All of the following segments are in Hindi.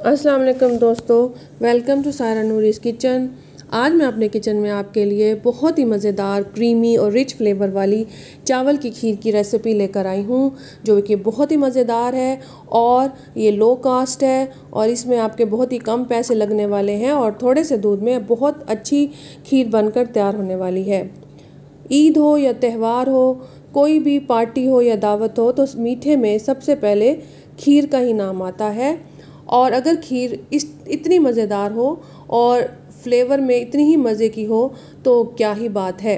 अस्सलाम वालेकुम दोस्तों, welcome to Saira Noori's kitchen. आज मैं अपने किचन में आपके लिए बहुत ही मज़ेदार, क्रीमी और रिच फ्लेवर वाली चावल की खीर की रेसिपी लेकर आई हूँ, जो कि बहुत ही मज़ेदार है और ये लो कास्ट है और इसमें आपके बहुत ही कम पैसे लगने वाले हैं और थोड़े से दूध में बहुत अच्छी खीर बनकर तैयार होने वाली है। ईद हो या त्यौहार हो, कोई भी पार्टी हो या दावत हो, तो मीठे में सबसे पहले खीर का ही नाम आता है। और अगर खीर इतनी मज़ेदार हो और फ्लेवर में इतनी ही मज़े की हो तो क्या ही बात है।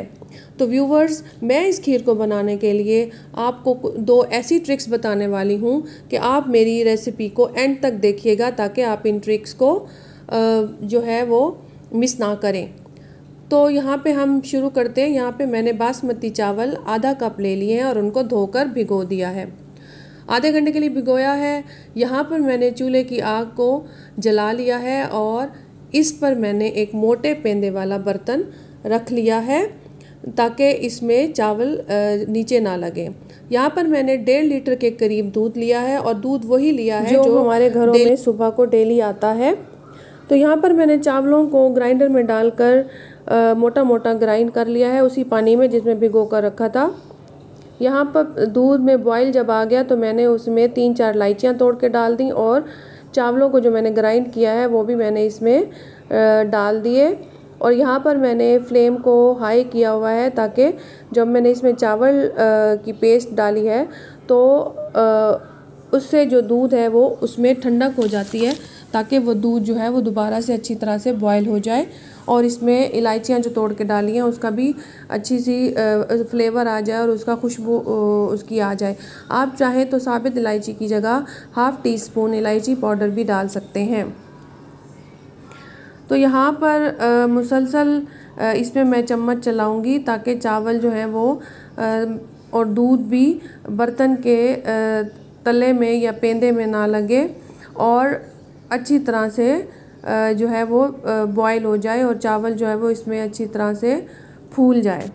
तो व्यूवर्स, मैं इस खीर को बनाने के लिए आपको दो ऐसी ट्रिक्स बताने वाली हूँ कि आप मेरी रेसिपी को एंड तक देखिएगा, ताकि आप इन ट्रिक्स को जो है वो मिस ना करें। तो यहाँ पे हम शुरू करते हैं। यहाँ पे मैंने बासमती चावल आधा कप ले लिए हैं और उनको धोकर भिगो दिया है। आधे घंटे के लिए भिगोया है। यहाँ पर मैंने चूल्हे की आग को जला लिया है और इस पर मैंने एक मोटे पेंदे वाला बर्तन रख लिया है, ताकि इसमें चावल नीचे ना लगे। यहाँ पर मैंने 1.5 लीटर के करीब दूध लिया है और दूध वही लिया है जो हमारे घरों में सुबह को डेली आता है। तो यहाँ पर मैंने चावलों को ग्राइंडर में डालकर मोटा मोटा ग्राइंड कर लिया है, उसी पानी में जिसमें भिगो कर रखा था। यहाँ पर दूध में बॉईल जब आ गया तो मैंने उसमें 3-4 इलायचियाँ तोड़ के डाल दी और चावलों को जो मैंने ग्राइंड किया है वो भी मैंने इसमें डाल दिए। और यहाँ पर मैंने फ्लेम को हाई किया हुआ है, ताकि जब मैंने इसमें चावल की पेस्ट डाली है तो उससे जो दूध है वो उसमें ठंडक हो जाती है, ताकि वो दूध जो है वो दोबारा से अच्छी तरह से बॉयल हो जाए और इसमें इलायचियाँ जो तोड़ के डाली हैं उसका भी अच्छी सी फ्लेवर आ जाए और उसका खुशबू उसकी आ जाए। आप चाहें तो साबित इलायची की जगह ½ टीस्पून इलायची पाउडर भी डाल सकते हैं। तो यहाँ पर मुसलसल इसमें मैं चम्मच चलाऊंगी, ताकि चावल जो है वो और दूध भी बर्तन के तले में या पेंदे में ना लगे और अच्छी तरह से जो है वो बॉयल हो जाए और चावल जो है वो इसमें अच्छी तरह से फूल जाए।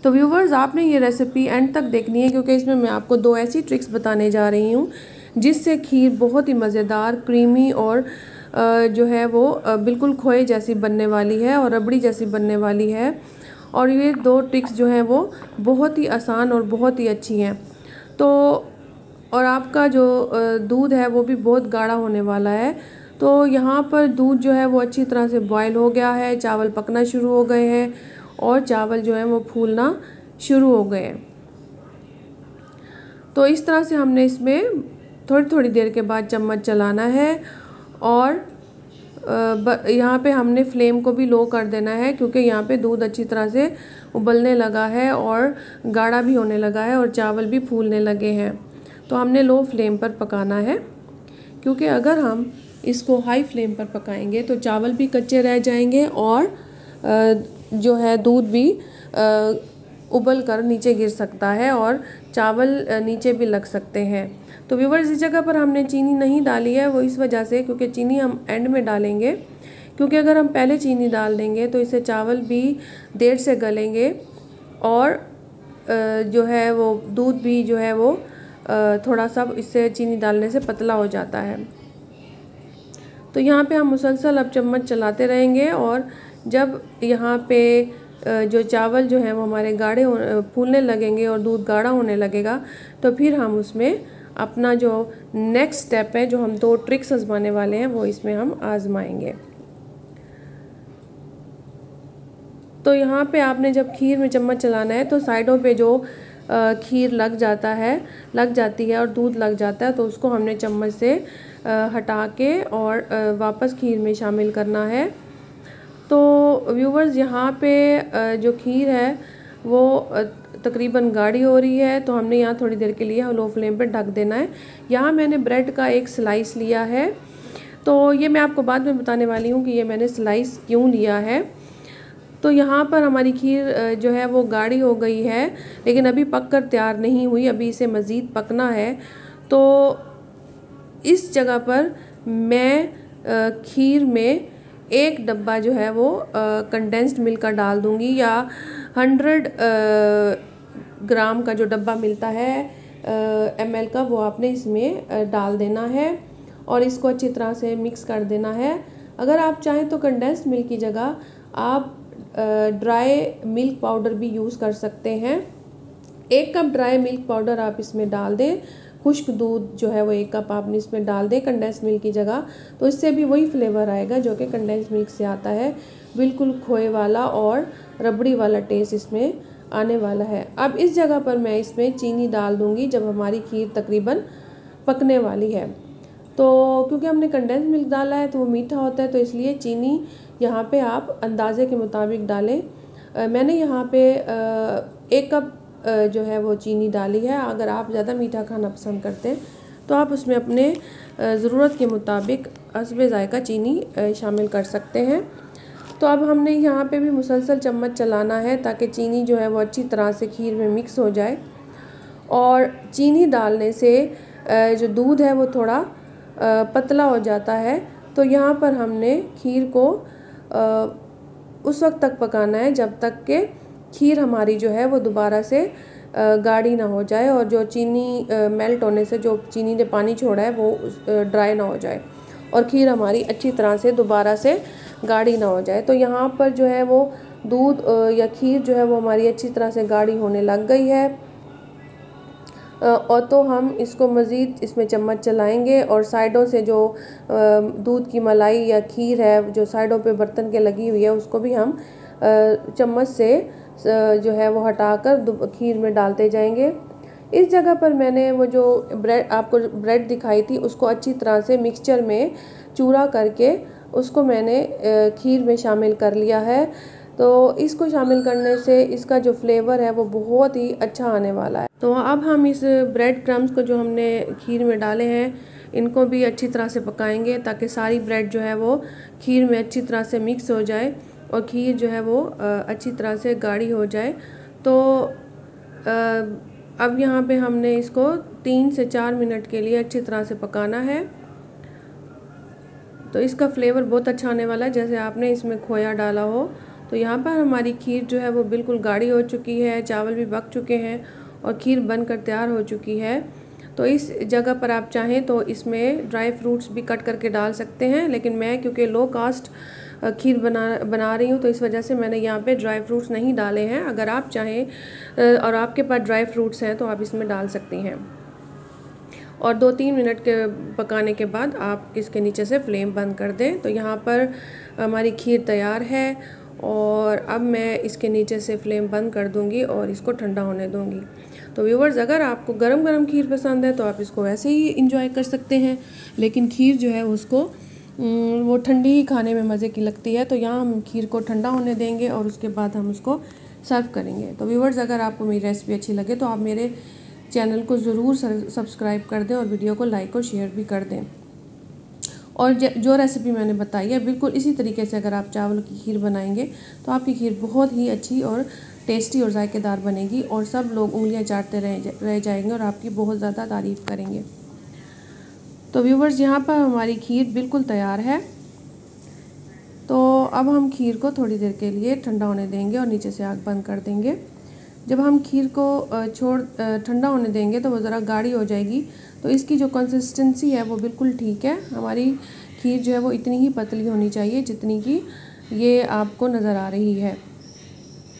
तो व्यूवर्स, आपने ये रेसिपी एंड तक देखनी है, क्योंकि इसमें मैं आपको दो ऐसी ट्रिक्स बताने जा रही हूँ जिससे खीर बहुत ही मज़ेदार, क्रीमी और जो है वो बिल्कुल खोए जैसी बनने वाली है और रबड़ी जैसी बनने वाली है। और ये दो ट्रिक्स जो हैं वो बहुत ही आसान और बहुत ही अच्छी हैं। तो और आपका जो दूध है वो भी बहुत गाढ़ा होने वाला है। तो यहाँ पर दूध जो है वो अच्छी तरह से बॉयल हो गया है, चावल पकना शुरू हो गए हैं और चावल जो है वो फूलना शुरू हो गए हैं। तो इस तरह से हमने इसमें थोड़ी थोड़ी देर के बाद चम्मच चलाना है और यहाँ पे हमने फ्लेम को भी लो कर देना है, क्योंकि यहाँ पे दूध अच्छी तरह से उबलने लगा है और गाढ़ा भी होने लगा है और चावल भी फूलने लगे हैं। तो हमने लो फ्लेम पर पकाना है, क्योंकि अगर हम इसको हाई फ्लेम पर पकाएंगे तो चावल भी कच्चे रह जाएंगे और जो है दूध भी उबल कर नीचे गिर सकता है और चावल नीचे भी लग सकते हैं। तो व्यूवर्स, इस जगह पर हमने चीनी नहीं डाली है, वो इस वजह से क्योंकि चीनी हम एंड में डालेंगे, क्योंकि अगर हम पहले चीनी डाल देंगे तो इससे चावल भी देर से गलेंगे और जो है वो दूध भी जो है वो थोड़ा सा इससे चीनी डालने से पतला हो जाता है। तो यहाँ पे हम मुसलसल अब चम्मच चलाते रहेंगे और जब यहाँ पे जो चावल जो है वो हमारे गाढ़े फूलने लगेंगे और दूध गाढ़ा होने लगेगा, तो फिर हम उसमें अपना जो नेक्स्ट स्टेप है, जो हम दो ट्रिक्स आजमाने वाले हैं, वो इसमें हम आजमाएंगे। तो यहाँ पे आपने जब खीर में चम्मच चलाना है तो साइडों पे जो खीर लग जाती है और दूध लग जाता है, तो उसको हमने चम्मच से हटा के और वापस खीर में शामिल करना है। तो व्यूवर्स, यहाँ पे जो खीर है वो तकरीबन गाढ़ी हो रही है, तो हमने यहाँ थोड़ी देर के लिए लो फ्लेम पे ढक देना है। यहाँ मैंने ब्रेड का एक स्लाइस लिया है, तो ये मैं आपको बाद में बताने वाली हूँ कि ये मैंने स्लाइस क्यों लिया है। तो यहाँ पर हमारी खीर जो है वो गाढ़ी हो गई है, लेकिन अभी पक कर तैयार नहीं हुई, अभी इसे मज़ीद पकना है। तो इस जगह पर मैं खीर में 1 डब्बा जो है वो कंडेंस्ड मिल्क का डाल दूँगी, या 100 ग्राम का जो डब्बा मिलता है ml का, वो आपने इसमें डाल देना है। और इसको अच्छी तरह से मिक्स कर देना है। अगर आप चाहें तो कंडेंस्ड मिल्क की जगह आप ड्राई मिल्क पाउडर भी यूज़ कर सकते हैं। 1 कप ड्राई मिल्क पाउडर आप इसमें डाल दें। खुश्क दूध जो है वो 1 कप आपने इसमें डाल दें कंडेंस्ड मिल्क की जगह, तो इससे भी वही फ्लेवर आएगा जो कि कंडेंस्ड मिल्क से आता है। बिल्कुल खोए वाला और रबड़ी वाला टेस्ट इसमें आने वाला है। अब इस जगह पर मैं इसमें चीनी डाल दूँगी जब हमारी खीर तकरीबन पकने वाली है। तो क्योंकि हमने कंडेंस्ड मिल्क डाला है तो वो मीठा होता है, तो इसलिए चीनी यहाँ पे आप अंदाजे के मुताबिक डालें। मैंने यहाँ पे 1 कप जो है वो चीनी डाली है। अगर आप ज़्यादा मीठा खाना पसंद करते हैं तो आप उसमें अपने ज़रूरत के मुताबिक हस्बे ज़ायक़ा चीनी शामिल कर सकते हैं। तो अब हमने यहाँ पे भी मुसलसल चम्मच चलाना है ताकि चीनी जो है वो अच्छी तरह से खीर में मिक्स हो जाए। और चीनी डालने से जो दूध है वो थोड़ा पतला हो जाता है। तो यहाँ पर हमने खीर को उस वक्त तक पकाना है जब तक कि खीर हमारी जो है वो दोबारा से गाढ़ी ना हो जाए और जो चीनी मेल्ट होने से जो चीनी ने पानी छोड़ा है वो ड्राई ना हो जाए और खीर हमारी अच्छी तरह से दोबारा से गाढ़ी ना हो जाए। तो यहाँ पर जो है वो दूध या खीर जो है वो हमारी अच्छी तरह से गाढ़ी होने लग गई है। और तो हम इसको मज़ीद इसमें चम्मच चलाएंगे और साइडों से जो दूध की मलाई या खीर है जो साइडों पे बर्तन के लगी हुई है उसको भी हम चम्मच से जो है वो हटाकर खीर में डालते जाएंगे। इस जगह पर मैंने वो जो आपको ब्रेड दिखाई थी उसको अच्छी तरह से मिक्सचर में चूरा करके उसको मैंने खीर में शामिल कर लिया है। तो इसको शामिल करने से इसका जो फ्लेवर है वो बहुत ही अच्छा आने वाला है। तो अब हम इस ब्रेड क्रम्स को जो हमने खीर में डाले हैं इनको भी अच्छी तरह से पकाएंगे ताकि सारी ब्रेड जो है वो खीर में अच्छी तरह से मिक्स हो जाए और खीर जो है वो अच्छी तरह से गाढ़ी हो जाए। तो अब यहाँ पे हमने इसको 3 से 4 मिनट के लिए अच्छी तरह से पकाना है। तो इसका फ्लेवर बहुत अच्छा आने वाला है जैसे आपने इसमें खोया डाला हो। तो यहाँ पर हमारी खीर जो है वो बिल्कुल गाढ़ी हो चुकी है, चावल भी पक चुके हैं और खीर बनकर तैयार हो चुकी है। तो इस जगह पर आप चाहें तो इसमें ड्राई फ्रूट्स भी कट करके डाल सकते हैं, लेकिन मैं क्योंकि लो कास्ट खीर बना रही हूँ तो इस वजह से मैंने यहाँ पे ड्राई फ्रूट्स नहीं डाले हैं। अगर आप चाहें और आपके पास ड्राई फ्रूट्स हैं तो आप इसमें डाल सकती हैं। और 2-3 मिनट के पकाने के बाद आप इसके नीचे से फ्लेम बंद कर दें। तो यहाँ पर हमारी खीर तैयार है और अब मैं इसके नीचे से फ्लेम बंद कर दूँगी और इसको ठंडा होने दूँगी। तो व्यूवर्स, अगर आपको गरम गरम खीर पसंद है तो आप इसको ऐसे ही इंजॉय कर सकते हैं, लेकिन खीर जो है उसको वो ठंडी ही खाने में मज़े की लगती है। तो यहाँ हम खीर को ठंडा होने देंगे और उसके बाद हम उसको सर्व करेंगे। तो व्यूवर्स, अगर आपको मेरी रेसिपी अच्छी लगे तो आप मेरे चैनल को ज़रूर सब्सक्राइब कर दें और वीडियो को लाइक और शेयर भी कर दें। और जो रेसिपी मैंने बताई है बिल्कुल इसी तरीके से अगर आप चावल की खीर बनाएंगे तो आपकी खीर बहुत ही अच्छी और टेस्टी और जायकेदार बनेगी और सब लोग उंगलियां चाटते रह जाएंगे और आपकी बहुत ज़्यादा तारीफ़ करेंगे। तो व्यूवर्स, यहाँ पर हमारी खीर बिल्कुल तैयार है। तो अब हम खीर को थोड़ी देर के लिए ठंडा होने देंगे और नीचे से आग बंद कर देंगे। जब हम खीर को ठंडा होने देंगे तो वो ज़रा गाढ़ी हो जाएगी। तो इसकी जो कंसिस्टेंसी है वो बिल्कुल ठीक है। हमारी खीर जो है वो इतनी ही पतली होनी चाहिए जितनी कि ये आपको नज़र आ रही है।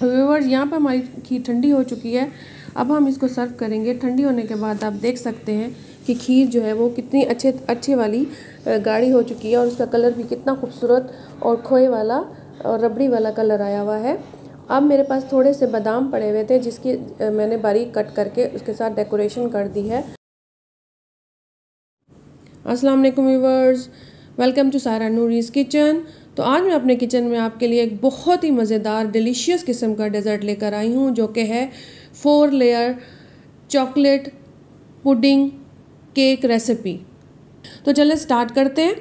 व्यूअर्स, यहाँ पर हमारी खीर ठंडी हो चुकी है। अब हम इसको सर्व करेंगे। ठंडी होने के बाद आप देख सकते हैं कि खीर जो है वो कितनी अच्छे वाली गाढ़ी हो चुकी है और उसका कलर भी कितना खूबसूरत और खोए वाला और रबड़ी वाला कलर आया हुआ है। अब मेरे पास थोड़े से बादाम पड़े हुए थे जिसकी मैंने बारीक कट करके उसके साथ डेकोरेशन कर दी है। अस्सलाम वालेकुम viewers, welcome to Saira Noori's kitchen. तो आज मैं अपने किचन में आपके लिए एक बहुत ही मज़ेदार डिलीशियस किस्म का डेज़र्ट लेकर आई हूँ जो कि है 4 layer chocolate pudding cake recipe. तो चलिए स्टार्ट करते हैं।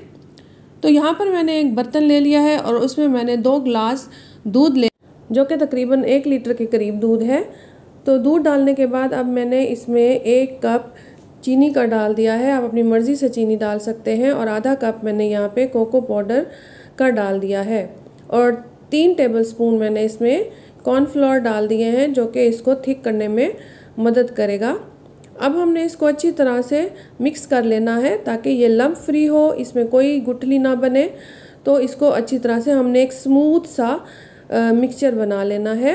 तो यहाँ पर मैंने एक बर्तन ले लिया है और उसमें मैंने 2 गिलास दूध ले जो कि तकरीबन 1 लीटर के करीब दूध है। तो दूध डालने के बाद अब मैंने इसमें 1 कप चीनी का डाल दिया है। आप अपनी मर्ज़ी से चीनी डाल सकते हैं और आधा कप मैंने यहाँ पे कोको पाउडर का डाल दिया है और 3 टेबलस्पून मैंने इसमें कॉर्नफ्लोर डाल दिए हैं जो कि इसको थिक करने में मदद करेगा। अब हमने इसको अच्छी तरह से मिक्स कर लेना है ताकि ये लम्प फ्री हो, इसमें कोई गुठली ना बने। तो इसको अच्छी तरह से हमने एक स्मूथ सा मिक्सचर बना लेना है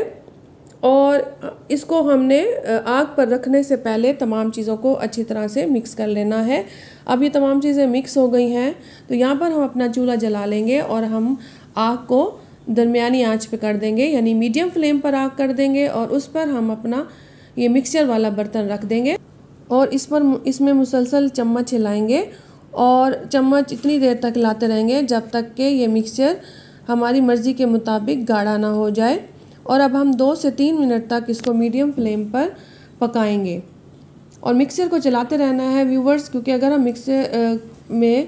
और इसको हमने आग पर रखने से पहले तमाम चीज़ों को अच्छी तरह से मिक्स कर लेना है। अब ये तमाम चीज़ें मिक्स हो गई हैं तो यहाँ पर हम अपना चूल्हा जला लेंगे और हम आग को दरमियानी आंच पे कर देंगे, यानी मीडियम फ्लेम पर आग कर देंगे और उस पर हम अपना ये मिक्सचर वाला बर्तन रख देंगे और इसमें मुसलसल चम्मच हिलाएंगे और चम्मच इतनी देर तक हिलाते रहेंगे जब तक कि ये मिक्सचर हमारी मर्ज़ी के मुताबिक गाढ़ा ना हो जाए। और अब हम 2 से 3 मिनट तक इसको मीडियम फ्लेम पर पकाएंगे और मिक्सचर को चलाते रहना है व्यूवर्स, क्योंकि अगर हम मिक्सर में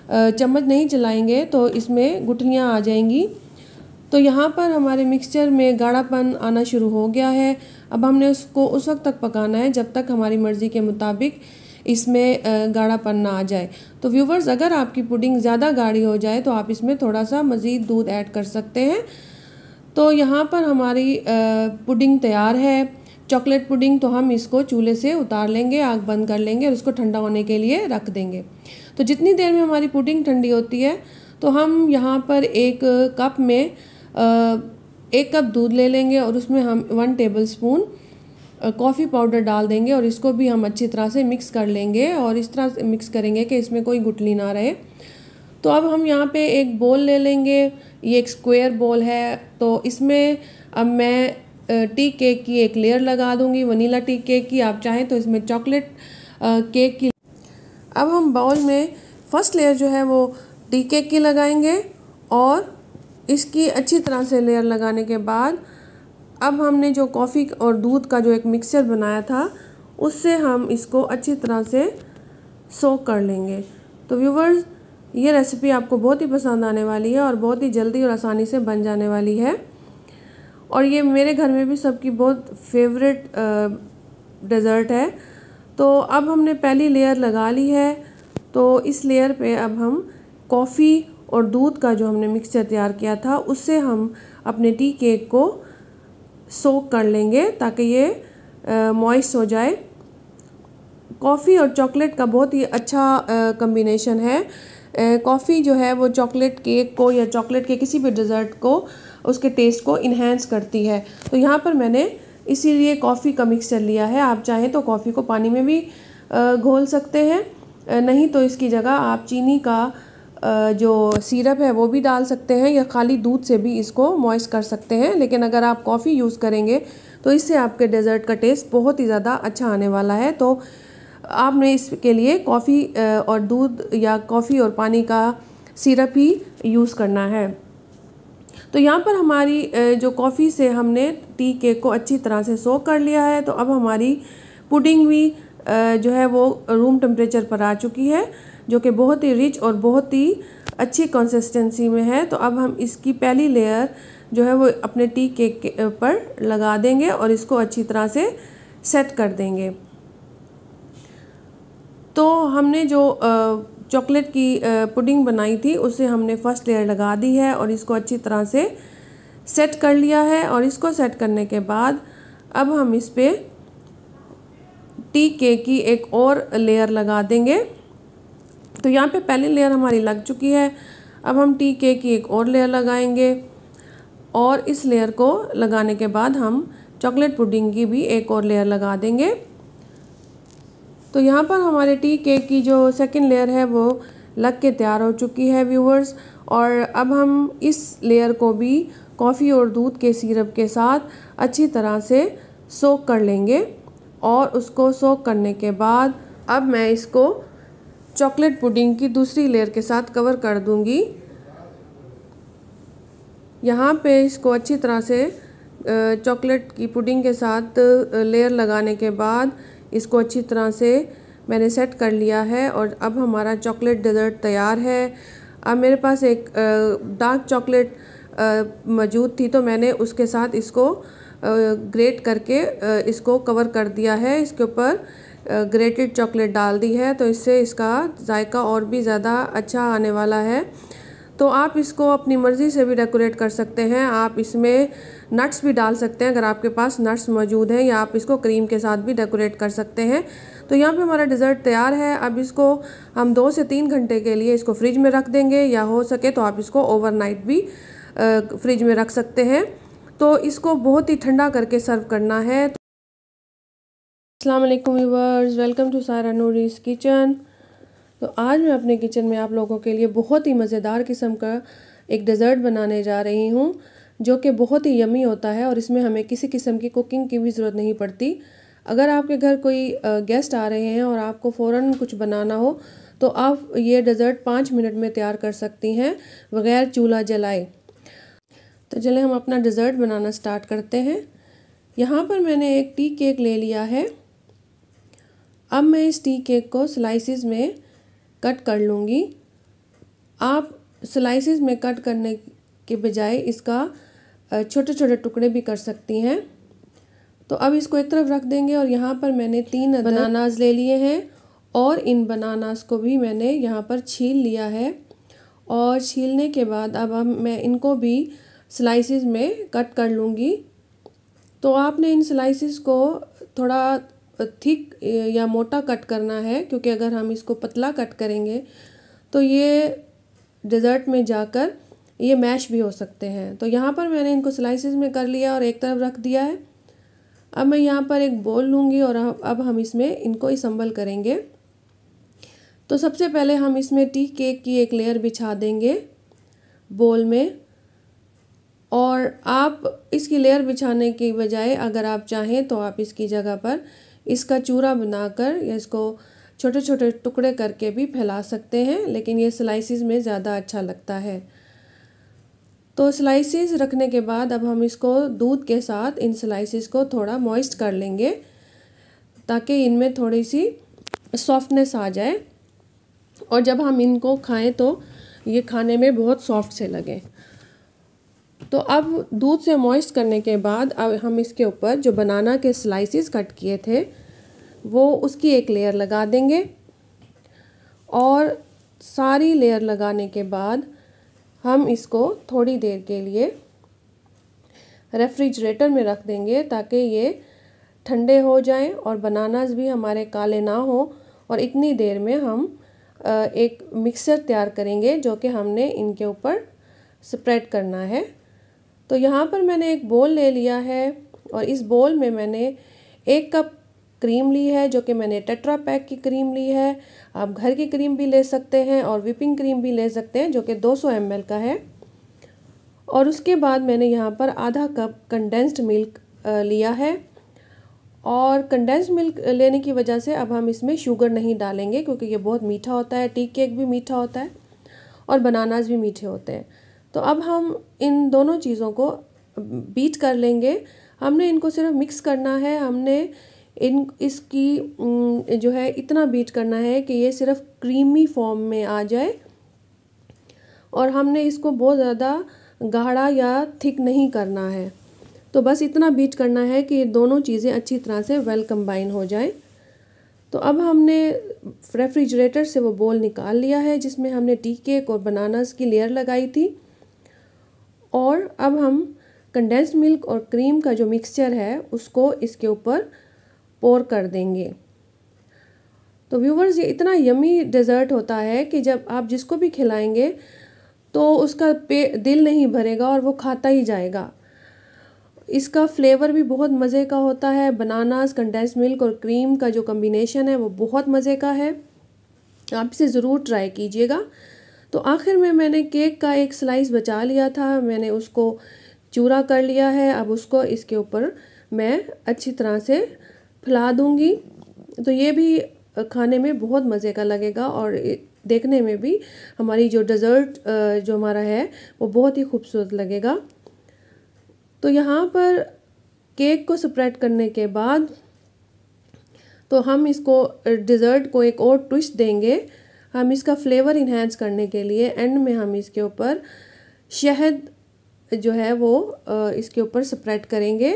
चम्मच नहीं चलाएंगे तो इसमें गुठलियाँ आ जाएंगी। तो यहाँ पर हमारे मिक्सचर में गाढ़ापन आना शुरू हो गया है। अब हमने उसको उस वक्त तक पकाना है जब तक हमारी मर्ज़ी के मुताबिक इसमें गाढ़ापन ना आ जाए। तो व्यूवर्स, अगर आपकी पुडिंग ज़्यादा गाढ़ी हो जाए तो आप इसमें थोड़ा सा मज़ीद दूध ऐड कर सकते हैं। तो यहाँ पर हमारी पुडिंग तैयार है, चॉकलेट पुडिंग। तो हम इसको चूल्हे से उतार लेंगे, आग बंद कर लेंगे और उसको ठंडा होने के लिए रख देंगे। तो जितनी देर में हमारी पुडिंग ठंडी होती है तो हम यहाँ पर एक कप में 1 कप दूध ले लेंगे और उसमें हम 1 टेबलस्पून कॉफ़ी पाउडर डाल देंगे और इसको भी हम अच्छी तरह से मिक्स कर लेंगे और इस तरह से मिक्स करेंगे कि इसमें कोई गुठली ना रहे। तो अब हम यहाँ पे एक बोल ले लेंगे, ये एक स्क्वायर बोल है। तो इसमें अब मैं टी केक की एक लेयर लगा दूँगी, वनीला टी केक की। आप चाहें तो इसमें चॉकलेट केक की। अब हम बाउल में फर्स्ट लेयर जो है वो टी केक की लगाएंगे और इसकी अच्छी तरह से लेयर लगाने के बाद अब हमने जो कॉफ़ी और दूध का जो एक मिक्सचर बनाया था उससे हम इसको अच्छी तरह से सोक कर लेंगे। तो व्यूवर्स, ये रेसिपी आपको बहुत ही पसंद आने वाली है और बहुत ही जल्दी और आसानी से बन जाने वाली है और ये मेरे घर में भी सबकी बहुत फेवरेट डेज़र्ट है। तो अब हमने पहली लेयर लगा ली है। तो इस लेयर पे अब हम कॉफ़ी और दूध का जो हमने मिक्सचर तैयार किया था उससे हम अपने टी केक को सोक कर लेंगे ताकि ये मॉइस्ट हो जाए। कॉफ़ी और चॉकलेट का बहुत ही अच्छा कॉम्बिनेशन है। कॉफ़ी जो है वो चॉकलेट केक को या चॉकलेट के किसी भी डेज़र्ट को उसके टेस्ट को इन्हेंस करती है। तो यहाँ पर मैंने इसीलिए कॉफ़ी का मिक्सचर लिया है। आप चाहें तो कॉफ़ी को पानी में भी घोल सकते हैं, नहीं तो इसकी जगह आप चीनी का जो सिरप है वो भी डाल सकते हैं या खाली दूध से भी इसको मॉइस्ट कर सकते हैं। लेकिन अगर आप कॉफ़ी यूज़ करेंगे तो इससे आपके डेज़र्ट का टेस्ट बहुत ही ज़्यादा अच्छा आने वाला है। तो आपने इसके लिए कॉफ़ी और दूध या कॉफ़ी और पानी का सिरप ही यूज़ करना है। तो यहाँ पर हमारी जो कॉफ़ी से हमने टी केक को अच्छी तरह से सोक कर लिया है। तो अब हमारी पुडिंग भी जो है वो रूम टेम्परेचर पर आ चुकी है, जो कि बहुत ही रिच और बहुत ही अच्छी कंसिस्टेंसी में है। तो अब हम इसकी पहली लेयर जो है वो अपने टी केक पर लगा देंगे और इसको अच्छी तरह से सेट कर देंगे। तो हमने जो चॉकलेट की पुडिंग बनाई थी उसे हमने फर्स्ट लेयर लगा दी है और इसको अच्छी तरह से सेट कर लिया है। और इसको सेट करने के बाद अब हम इस पे टी केक की एक और लेयर लगा देंगे। तो यहाँ पे पहली लेयर हमारी लग चुकी है। अब हम टी केक की एक और लेयर लगाएंगे और इस लेयर को लगाने के बाद हम चॉकलेट पुडिंग की भी एक और लेयर लगा देंगे। तो यहाँ पर हमारे टी केक की जो सेकंड लेयर है वो लग के तैयार हो चुकी है व्यूवर्स। और अब हम इस लेयर को भी कॉफ़ी और दूध के सिरप के साथ अच्छी तरह से सोक कर लेंगे और उसको सोक करने के बाद अब मैं इसको चॉकलेट पुडिंग की दूसरी लेयर के साथ कवर कर दूंगी। यहाँ पे इसको अच्छी तरह से चॉकलेट की पुडिंग के साथ लेयर लगाने के बाद इसको अच्छी तरह से मैंने सेट कर लिया है और अब हमारा चॉकलेट डेज़र्ट तैयार है। अब मेरे पास एक डार्क चॉकलेट मौजूद थी तो मैंने उसके साथ इसको ग्रेट करके इसको कवर कर दिया है। इसके ऊपर ग्रेटेड चॉकलेट डाल दी है तो इससे इसका जायका और भी ज़्यादा अच्छा आने वाला है। तो आप इसको अपनी मर्ज़ी से भी डेकोरेट कर सकते हैं। आप इसमें नट्स भी डाल सकते हैं अगर आपके पास नट्स मौजूद हैं, या आप इसको क्रीम के साथ भी डेकोरेट कर सकते हैं। तो यहाँ पे हमारा डिज़र्ट तैयार है। अब इसको हम 2 से 3 घंटे के लिए इसको फ्रिज में रख देंगे, या हो सके तो आप इसको ओवरनाइट भी फ्रिज में रख सकते हैं। तो इसको बहुत ही ठंडा करके सर्व करना है। अस्सलाम वालेकुम व्यूअर्स, वेलकम टू सारा नूरीज़ किचन। तो आज मैं अपने किचन में आप लोगों के लिए बहुत ही मज़ेदार किस्म का एक डेज़र्ट बनाने जा रही हूँ, जो कि बहुत ही यमी होता है और इसमें हमें किसी किस्म की कुकिंग की भी ज़रूरत नहीं पड़ती। अगर आपके घर कोई गेस्ट आ रहे हैं और आपको फ़ौरन कुछ बनाना हो तो आप ये डेज़र्ट 5 मिनट में तैयार कर सकती हैं बग़ैर चूल्हा जलाए। तो चलें हम अपना डेज़र्ट बनाना स्टार्ट करते हैं। यहाँ पर मैंने एक टी केक ले लिया है। अब मैं इस टी केक को स्लाइसिस में कट कर लूँगी। आप स्लाइसिस में कट करने के बजाय इसका छोटे छोटे टुकड़े भी कर सकती हैं। तो अब इसको एक तरफ रख देंगे और यहाँ पर मैंने 3 बनानास ले लिए हैं और इन बनानास को भी मैंने यहाँ पर छील लिया है। और छीलने के बाद अब मैं इनको भी स्लाइसिस में कट कर लूँगी। तो आपने इन स्लाइसिस को थोड़ा थिक या मोटा कट करना है, क्योंकि अगर हम इसको पतला कट करेंगे तो ये डेज़र्ट में जाकर ये मैश भी हो सकते हैं। तो यहाँ पर मैंने इनको स्लाइसिस में कर लिया और एक तरफ रख दिया है। अब मैं यहाँ पर एक बोल लूँगी और अब हम इसमें इनको असम्बल करेंगे। तो सबसे पहले हम इसमें टी केक की एक लेयर बिछा देंगे बोल में, और आप इसकी लेयर बिछाने की बजाय अगर आप चाहें तो आप इसकी जगह पर इसका चूरा बनाकर या इसको छोटे छोटे टुकड़े करके भी फैला सकते हैं, लेकिन ये स्लाइसिस में ज़्यादा अच्छा लगता है। तो स्लाइसिस रखने के बाद अब हम इसको दूध के साथ इन स्लाइसिस को थोड़ा मॉइस्ट कर लेंगे ताकि इनमें थोड़ी सी सॉफ्टनेस आ जाए और जब हम इनको खाएं तो ये खाने में बहुत सॉफ्ट से लगे। तो अब दूध से मॉइस्ट करने के बाद अब हम इसके ऊपर जो बनाना के स्लाइसिस कट किए थे वो उसकी एक लेयर लगा देंगे, और सारी लेयर लगाने के बाद हम इसको थोड़ी देर के लिए रेफ्रिजरेटर में रख देंगे ताकि ये ठंडे हो जाएं और बनानास भी हमारे काले ना हो। और इतनी देर में हम एक मिक्सचर तैयार करेंगे जो कि हमने इनके ऊपर स्प्रेड करना है। तो यहाँ पर मैंने एक बोल ले लिया है और इस बोल में मैंने 1 कप क्रीम ली है, जो कि मैंने टेट्रा पैक की क्रीम ली है। आप घर की क्रीम भी ले सकते हैं और व्हिपिंग क्रीम भी ले सकते हैं, जो कि 200 ml का है। और उसके बाद मैंने यहाँ पर आधा कप कंडेंस्ड मिल्क लिया है, और कंडेंस्ड मिल्क लेने की वजह से अब हम इसमें शुगर नहीं डालेंगे, क्योंकि ये बहुत मीठा होता है। टी केक भी मीठा होता है और बनानास भी मीठे होते हैं। तो अब हम इन दोनों चीज़ों को बीट कर लेंगे। हमने इनको सिर्फ मिक्स करना है। हमने इसकी जो है इतना बीट करना है कि ये सिर्फ क्रीमी फॉर्म में आ जाए, और हमने इसको बहुत ज़्यादा गाढ़ा या थिक नहीं करना है। तो बस इतना बीट करना है कि ये दोनों चीज़ें अच्छी तरह से वेल कंबाइन हो जाएं। तो अब हमने रेफ्रिजरेटर से वो बोल निकाल लिया है जिसमें हमने टी केक और बनानास की लेयर लगाई थी, और अब हम कंडेंस्ड मिल्क और क्रीम का जो मिक्सचर है उसको इसके ऊपर पोर कर देंगे। तो व्यूवर्स, ये इतना यमी डेज़र्ट होता है कि जब आप जिसको भी खिलाएंगे तो उसका दिल नहीं भरेगा और वो खाता ही जाएगा। इसका फ्लेवर भी बहुत मज़े का होता है। बनानास, कंडेंस्ड मिल्क और क्रीम का जो कॉम्बिनेशन है वो बहुत मज़े का है। आप इसे ज़रूर ट्राई कीजिएगा। तो आखिर में मैंने केक का एक स्लाइस बचा लिया था, मैंने उसको चूरा कर लिया है। अब उसको इसके ऊपर मैं अच्छी तरह से फैला दूंगी। तो ये भी खाने में बहुत मज़े का लगेगा और देखने में भी हमारी जो डेज़र्ट जो हमारा है वो बहुत ही खूबसूरत लगेगा। तो यहाँ पर केक को स्प्रेड करने के बाद तो हम इसको डेज़र्ट को एक और ट्विस्ट देंगे। हम इसका फ्लेवर इन्हेंस करने के लिए एंड में हम इसके ऊपर शहद जो है वो इसके ऊपर स्प्रेड करेंगे।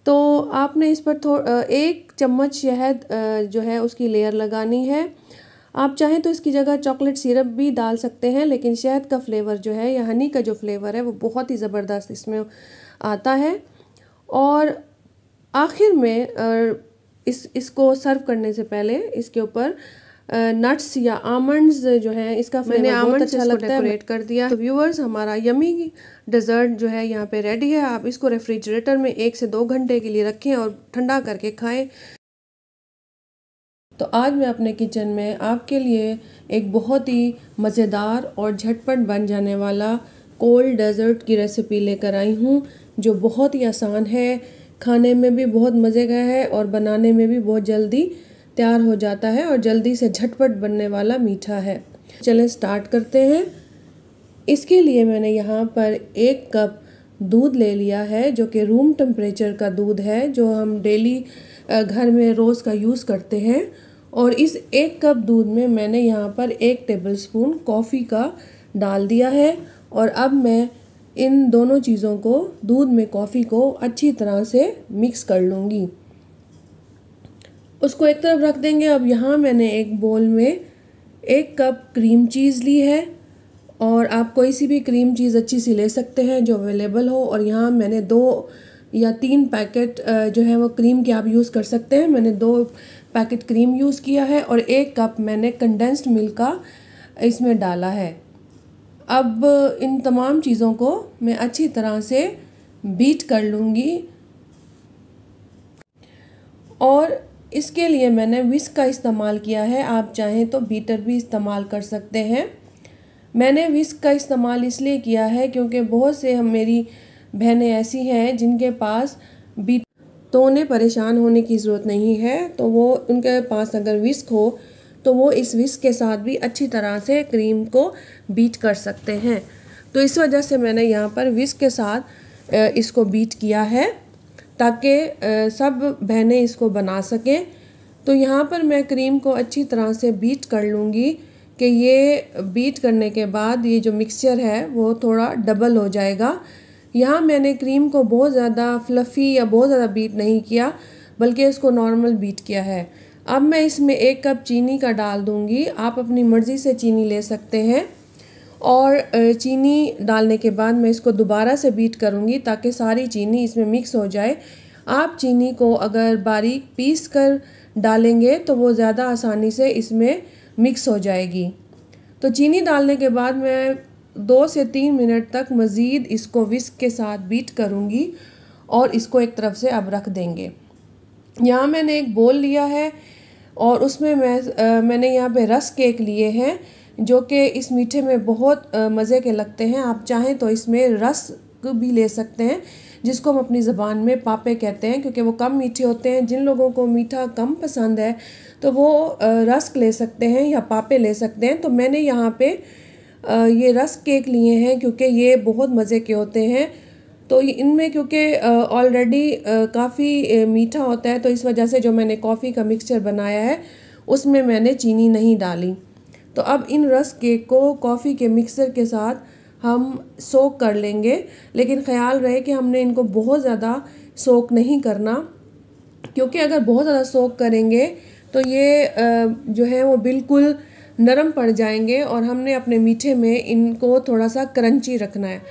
तो आपने इस पर 1 चम्मच शहद जो है उसकी लेयर लगानी है। आप चाहें तो इसकी जगह चॉकलेट सिरप भी डाल सकते हैं, लेकिन शहद का फ्लेवर जो है या हनी का जो फ्लेवर है वो बहुत ही ज़बरदस्त इसमें आता है। और आखिर में इसको सर्व करने से पहले इसके ऊपर नट्स या आमंड्स जो है इसका फ्लेवर बहुत अच्छा लगता है, डेकोरेट कर दिया। तो व्यूअर्स, हमारा यमी डेजर्ट जो है यहाँ पे रेडी है। आप इसको रेफ्रिजरेटर में 1 से 2 घंटे के लिए रखें और ठंडा करके खाएं। तो आज मैं अपने किचन में आपके लिए एक बहुत ही मज़ेदार और झटपट बन जाने वाला कोल्ड डेजर्ट की रेसिपी लेकर आई हूँ, जो बहुत ही आसान है, खाने में भी बहुत मज़े का है और बनाने में भी बहुत जल्दी तैयार हो जाता है और जल्दी से झटपट बनने वाला मीठा है। चलें स्टार्ट करते हैं। इसके लिए मैंने यहाँ पर 1 कप दूध ले लिया है, जो कि रूम टेम्परेचर का दूध है, जो हम डेली घर में रोज़ का यूज़ करते हैं। और इस 1 कप दूध में मैंने यहाँ पर 1 टेबलस्पून कॉफ़ी का डाल दिया है। और अब मैं इन दोनों चीज़ों को, दूध में कॉफ़ी को अच्छी तरह से मिक्स कर लूँगी। उसको एक तरफ रख देंगे। अब यहाँ मैंने एक बोल में 1 कप क्रीम चीज़ ली है, और आप कोई सी भी क्रीम चीज़ अच्छी सी ले सकते हैं जो अवेलेबल हो। और यहाँ मैंने 2 या 3 पैकेट जो है वो क्रीम के आप यूज़ कर सकते हैं। मैंने 2 पैकेट क्रीम यूज़ किया है और 1 कप मैंने कंडेंस्ड मिल्क का इसमें डाला है। अब इन तमाम चीज़ों को मैं अच्छी तरह से बीट कर लूँगी। और इसके लिए मैंने विस्क का इस्तेमाल किया है। आप चाहें तो बीटर भी इस्तेमाल कर सकते हैं। मैंने विस्क का इस्तेमाल इसलिए किया है क्योंकि बहुत से मेरी बहनें ऐसी हैं जिनके पास बीट, तो उन्हें परेशान होने की ज़रूरत नहीं है। तो वो, उनके पास अगर विस्क हो तो वो इस विस्क के साथ भी अच्छी तरह से क्रीम को बीट कर सकते हैं। तो इस वजह से मैंने यहाँ पर विस्क के साथ इसको बीट किया है, ताकि सब बहनें इसको बना सकें। तो यहाँ पर मैं क्रीम को अच्छी तरह से बीट कर लूँगी कि ये बीट करने के बाद ये जो मिक्सचर है वो थोड़ा डबल हो जाएगा। यहाँ मैंने क्रीम को बहुत ज़्यादा फ्लफ़ी या बहुत ज़्यादा बीट नहीं किया, बल्कि इसको नॉर्मल बीट किया है। अब मैं इसमें 1 कप चीनी का डाल दूँगी। आप अपनी मर्ज़ी से चीनी ले सकते हैं। और चीनी डालने के बाद मैं इसको दोबारा से बीट करूँगी ताकि सारी चीनी इसमें मिक्स हो जाए। आप चीनी को अगर बारीक पीस कर डालेंगे तो वो ज़्यादा आसानी से इसमें मिक्स हो जाएगी। तो चीनी डालने के बाद मैं 2 से 3 मिनट तक मज़ीद इसको विस्क के साथ बीट करूँगी और इसको एक तरफ से अब रख देंगे। यहाँ मैंने एक बोल लिया है और उसमें मैंने यहाँ पे रस्क केक लिए हैं, जो कि इस मीठे में बहुत मज़े के लगते हैं। आप चाहें तो इसमें रस्क भी ले सकते हैं, जिसको हम अपनी ज़बान में पापे कहते हैं, क्योंकि वो कम मीठे होते हैं। जिन लोगों को मीठा कम पसंद है तो वो रस्क ले सकते हैं या पापे ले सकते हैं। तो मैंने यहाँ पे ये रस्क केक लिए हैं क्योंकि ये बहुत मज़े के होते हैं। तो इनमें क्योंकि ऑलरेडी काफ़ी मीठा होता है, तो इस वजह से जो मैंने कॉफ़ी का मिक्सचर बनाया है उसमें मैंने चीनी नहीं डाली। तो अब इन रस्क केक को कॉफ़ी के मिक्सर के साथ हम सोक कर लेंगे, लेकिन ख़याल रहे कि हमने इनको बहुत ज़्यादा सोक नहीं करना, क्योंकि अगर बहुत ज़्यादा सोक करेंगे तो ये जो है वो बिल्कुल नरम पड़ जाएंगे और हमने अपने मीठे में इनको थोड़ा सा क्रंची रखना है।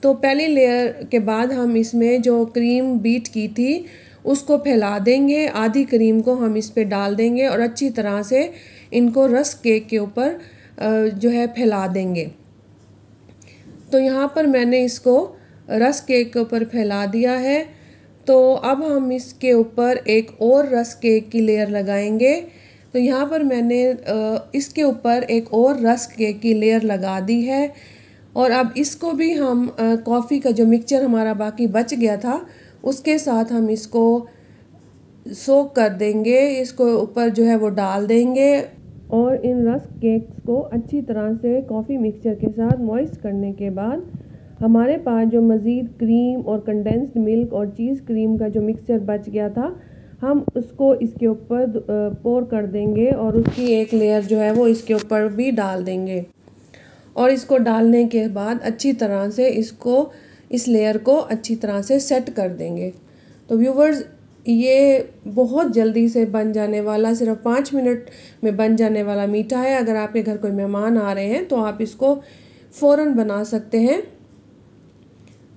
तो पहली लेयर के बाद हम इसमें जो क्रीम बीट की थी उसको फैला देंगे। आधी क्रीम को हम इस पे डाल देंगे और अच्छी तरह से इनको रस्क केक के ऊपर जो है फैला देंगे। तो यहाँ पर मैंने इसको रस्क केक के ऊपर फैला दिया है। तो अब हम इसके ऊपर एक और रस्क केक की लेयर लगाएंगे। तो यहाँ पर मैंने इसके ऊपर एक और रस्क केक की लेयर लगा दी है। और अब इसको भी हम कॉफ़ी का जो मिक्सचर हमारा बाकी बच गया था उसके साथ हम इसको सोक कर देंगे। इसको ऊपर जो है वो डाल देंगे और इन रस्क केक्स को अच्छी तरह से कॉफ़ी मिक्सचर के साथ मॉइस्ट करने के बाद हमारे पास जो मज़ीद क्रीम और कंडेंस्ड मिल्क और चीज़ क्रीम का जो मिक्सचर बच गया था, हम उसको इसके ऊपर पोर कर देंगे और उसकी एक लेयर जो है वो इसके ऊपर भी डाल देंगे। और इसको डालने के बाद अच्छी तरह से इस लेयर को अच्छी तरह से सेट कर देंगे। तो व्यूवर्स, ये बहुत जल्दी से बन जाने वाला, सिर्फ 5 मिनट में बन जाने वाला मीठा है। अगर आपके घर कोई मेहमान आ रहे हैं तो आप इसको फ़ौरन बना सकते हैं।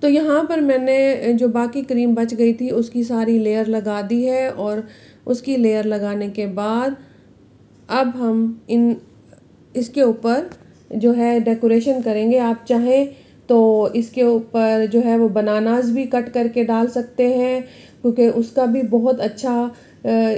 तो यहाँ पर मैंने जो बाकी क्रीम बच गई थी उसकी सारी लेयर लगा दी है और उसकी लेयर लगाने के बाद अब हम इसके ऊपर जो है डेकोरेशन करेंगे। आप चाहें तो इसके ऊपर जो है वो बनानास भी कट करके डाल सकते हैं, क्योंकि उसका भी बहुत अच्छा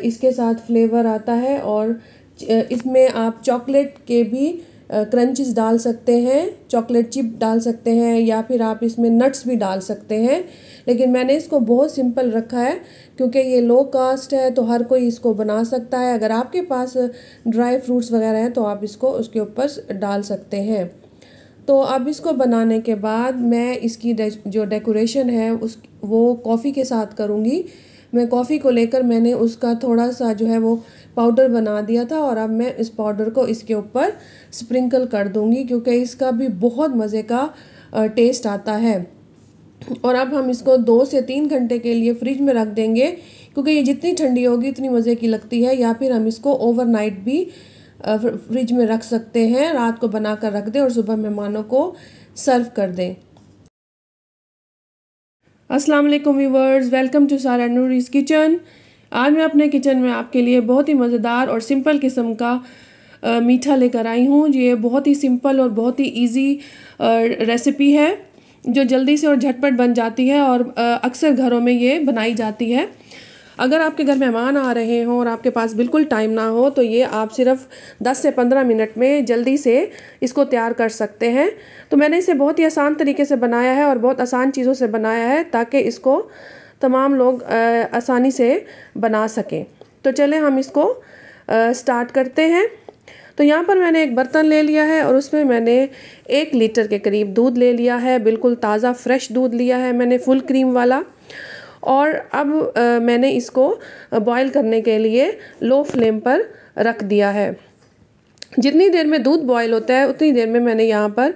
इसके साथ फ्लेवर आता है। और इसमें आप चॉकलेट के भी क्रंचेस डाल सकते हैं, चॉकलेट चिप डाल सकते हैं, या फिर आप इसमें नट्स भी डाल सकते हैं। लेकिन मैंने इसको बहुत सिंपल रखा है क्योंकि ये लो कास्ट है, तो हर कोई इसको बना सकता है। अगर आपके पास ड्राई फ्रूट्स वगैरह हैं तो आप इसको उसके ऊपर डाल सकते हैं। तो अब इसको बनाने के बाद मैं इसकी जो डेकोरेशन है वो कॉफ़ी के साथ करूँगी। मैं कॉफ़ी को लेकर मैंने उसका थोड़ा सा जो है वो पाउडर बना दिया था, और अब मैं इस पाउडर को इसके ऊपर स्प्रिंकल कर दूँगी, क्योंकि इसका भी बहुत मज़े का टेस्ट आता है। और अब हम इसको 2 से 3 घंटे के लिए फ्रिज में रख देंगे, क्योंकि ये जितनी ठंडी होगी इतनी मज़े की लगती है। या फिर हम इसको ओवरनाइट भी फ्रिज में रख सकते हैं, रात को बना कर रख दें और सुबह मेहमानों को सर्व कर दें। अस्सलाम वालेकुम व्यूवर्स, वेलकम टू सारा नूरीज़ किचन। आज मैं अपने किचन में आपके लिए बहुत ही मज़ेदार और सिंपल किस्म का मीठा लेकर आई हूँ। ये बहुत ही सिंपल और बहुत ही इजी रेसिपी है जो जल्दी से और झटपट बन जाती है, और अक्सर घरों में ये बनाई जाती है। अगर आपके घर मेहमान आ रहे हों और आपके पास बिल्कुल टाइम ना हो तो ये आप सिर्फ 10 से 15 मिनट में जल्दी से इसको तैयार कर सकते हैं। तो मैंने इसे बहुत ही आसान तरीके से बनाया है और बहुत आसान चीज़ों से बनाया है, ताकि इसको तमाम लोग आसानी से बना सकें। तो चलें हम इसको स्टार्ट करते हैं। तो यहाँ पर मैंने एक बर्तन ले लिया है और उसमें मैंने 1 लीटर के करीब दूध ले लिया है। बिल्कुल ताज़ा फ्रेश दूध लिया है मैंने, फुल क्रीम वाला। और अब मैंने इसको बॉईल करने के लिए लो फ्लेम पर रख दिया है। जितनी देर में दूध बॉईल होता है उतनी देर में मैंने यहाँ पर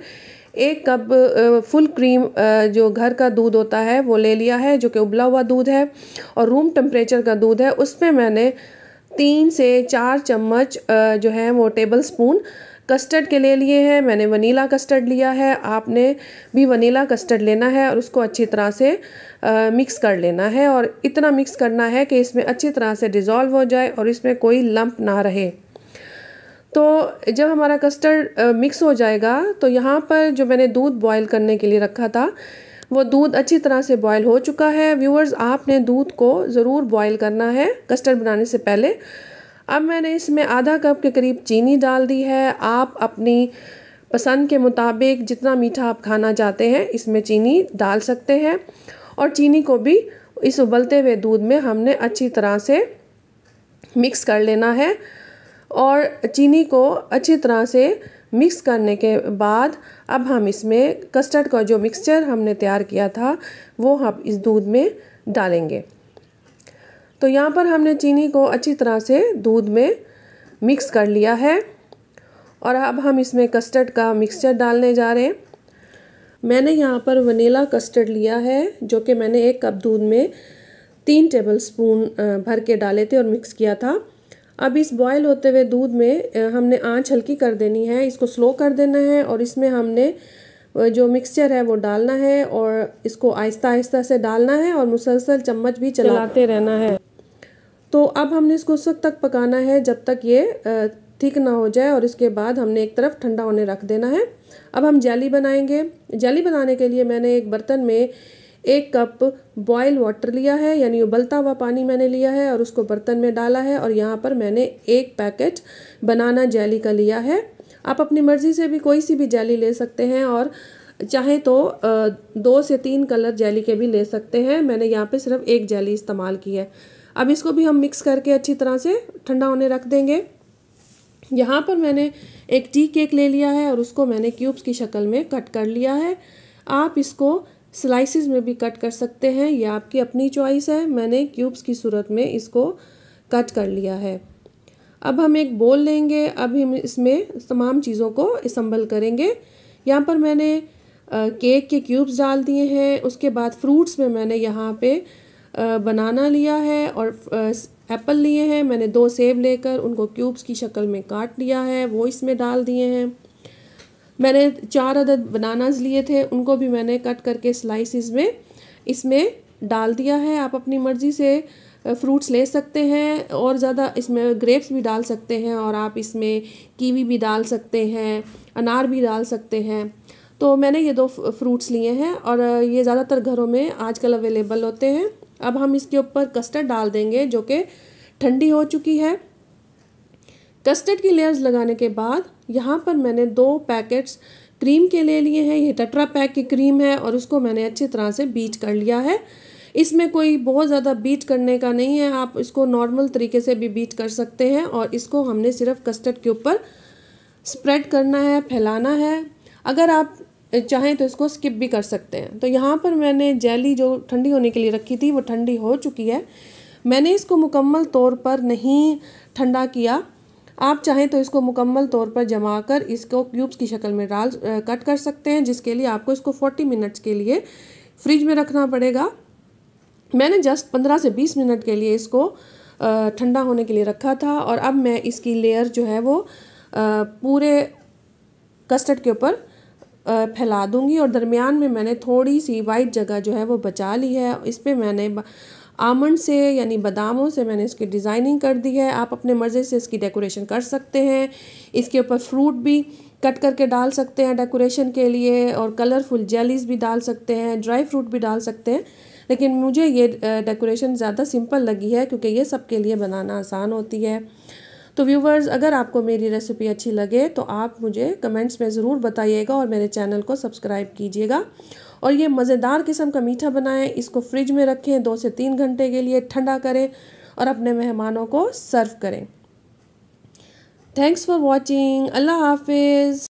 1 कप फुल क्रीम जो घर का दूध होता है वो ले लिया है, जो कि उबला हुआ दूध है और रूम टेम्परेचर का दूध है। उसमें मैंने 3 से 4 चम्मच जो है वो टेबल स्पून कस्टर्ड के ले लिए हैं। मैंने वनीला कस्टर्ड लिया है, आपने भी वनीला कस्टर्ड लेना है और उसको अच्छी तरह से मिक्स कर लेना है। और इतना मिक्स करना है कि इसमें अच्छी तरह से डिज़ोल्व हो जाए और इसमें कोई लंप ना रहे। तो जब हमारा कस्टर्ड मिक्स हो जाएगा तो यहाँ पर जो मैंने दूध बॉईल करने के लिए रखा था वो दूध अच्छी तरह से बॉईल हो चुका है। व्यूअर्स, आपने दूध को ज़रूर बॉईल करना है कस्टर्ड बनाने से पहले। अब मैंने इसमें आधा कप के करीब चीनी डाल दी है। आप अपनी पसंद के मुताबिक जितना मीठा आप खाना चाहते हैं इसमें चीनी डाल सकते हैं। और चीनी को भी इस उबलते हुए दूध में हमने अच्छी तरह से मिक्स कर लेना है। और चीनी को अच्छी तरह से मिक्स करने के बाद अब हम इसमें कस्टर्ड का जो मिक्सचर हमने तैयार किया था वो हम इस दूध में डालेंगे। तो यहाँ पर हमने चीनी को अच्छी तरह से दूध में मिक्स कर लिया है और अब हम इसमें कस्टर्ड का मिक्सचर डालने जा रहे हैं। मैंने यहाँ पर वनीला कस्टर्ड लिया है, जो कि मैंने 1 कप दूध में 3 टेबल स्पून भर के डाले थे और मिक्स किया था। अब इस बॉयल होते हुए दूध में हमने आंच हल्की कर देनी है, इसको स्लो कर देना है और इसमें हमने जो मिक्सचर है वो डालना है और इसको आहिस्ता आहिस्ता से डालना है और मुसलसल चम्मच भी चलाते रहना है। तो अब हमने इसको उस वक्त तक पकाना है जब तक ये थिक ना हो जाए, और इसके बाद हमने एक तरफ ठंडा होने रख देना है। अब हम जेली बनाएंगे। जेली बनाने के लिए मैंने एक बर्तन में 1 कप बॉयल वाटर लिया है, यानी उबलता हुआ पानी मैंने लिया है और उसको बर्तन में डाला है। और यहाँ पर मैंने 1 पैकेट बनाना जेली का लिया है। आप अपनी मर्ज़ी से भी कोई सी भी जेली ले सकते हैं और चाहे तो 2 से 3 कलर जेली के भी ले सकते हैं। मैंने यहाँ पे सिर्फ 1 जेली इस्तेमाल की है। अब इसको भी हम मिक्स करके अच्छी तरह से ठंडा होने रख देंगे। यहाँ पर मैंने एक टी केक ले लिया है और उसको मैंने क्यूब्स की शक्ल में कट कर लिया है। आप इसको स्लाइसेस में भी कट कर सकते हैं, ये आपकी अपनी चॉइस है। मैंने क्यूब्स की सूरत में इसको कट कर लिया है। अब हम एक बोल लेंगे। अब हम इसमें तमाम चीज़ों को असम्बल करेंगे। यहाँ पर मैंने केक के क्यूब्स डाल दिए हैं। उसके बाद फ्रूट्स में मैंने यहाँ पे बनाना लिया है और एप्पल लिए हैं। मैंने 2 सेब लेकर उनको क्यूब्स की शक्ल में काट लिया है, वो इसमें डाल दिए हैं। मैंने 4 अदद बनानास लिए थे, उनको भी मैंने कट करके स्लाइसिस में इसमें डाल दिया है। आप अपनी मर्ज़ी से फ्रूट्स ले सकते हैं और ज़्यादा इसमें ग्रेप्स भी डाल सकते हैं और आप इसमें कीवी भी डाल सकते हैं, अनार भी डाल सकते हैं। तो मैंने ये 2 फ्रूट्स लिए हैं और ये ज़्यादातर घरों में आजकल अवेलेबल होते हैं। अब हम इसके ऊपर कस्टर्ड डाल देंगे जो कि ठंडी हो चुकी है। कस्टर्ड की लेयर्स लगाने के बाद यहाँ पर मैंने 2 पैकेट्स क्रीम के ले लिए हैं। ये टेट्रा पैक की क्रीम है और उसको मैंने अच्छी तरह से बीट कर लिया है। इसमें कोई बहुत ज़्यादा बीट करने का नहीं है, आप इसको नॉर्मल तरीके से भी बीट कर सकते हैं और इसको हमने सिर्फ कस्टर्ड के ऊपर स्प्रेड करना है, फैलाना है। अगर आप चाहें तो इसको स्किप भी कर सकते हैं। तो यहाँ पर मैंने जेली जो ठंडी होने के लिए रखी थी वो ठंडी हो चुकी है। मैंने इसको मुकम्मल तौर पर नहीं ठंडा किया, आप चाहें तो इसको मुकम्मल तौर पर जमा कर इसको क्यूब्स की शक्ल में कट कर सकते हैं, जिसके लिए आपको इसको 40 मिनट्स के लिए फ्रिज में रखना पड़ेगा। मैंने जस्ट 15 से 20 मिनट के लिए इसको ठंडा होने के लिए रखा था और अब मैं इसकी लेयर जो है वो पूरे कस्टर्ड के ऊपर फैला दूंगी और दरमियान में मैंने थोड़ी सी वाइट जगह जो है वो बचा ली है। इस पर मैंने आमंड से यानी बादामों से मैंने इसकी डिज़ाइनिंग कर दी है। आप अपने मर्ज़ी से इसकी डेकोरेशन कर सकते हैं। इसके ऊपर फ्रूट भी कट करके डाल सकते हैं डेकोरेशन के लिए और कलरफुल जेलीज भी डाल सकते हैं, ड्राई फ्रूट भी डाल सकते हैं। लेकिन मुझे ये डेकोरेशन ज़्यादा सिंपल लगी है क्योंकि ये सबके लिए बनाना आसान होती है। तो व्यूवर्स, अगर आपको मेरी रेसिपी अच्छी लगे तो आप मुझे कमेंट्स में ज़रूर बताइएगा और मेरे चैनल को सब्सक्राइब कीजिएगा। और ये मज़ेदार किस्म का मीठा बनाएं, इसको फ्रिज में रखें 2 से 3 घंटे के लिए, ठंडा करें और अपने मेहमानों को सर्व करें। Thanks for watching. अल्लाह हाफिज़।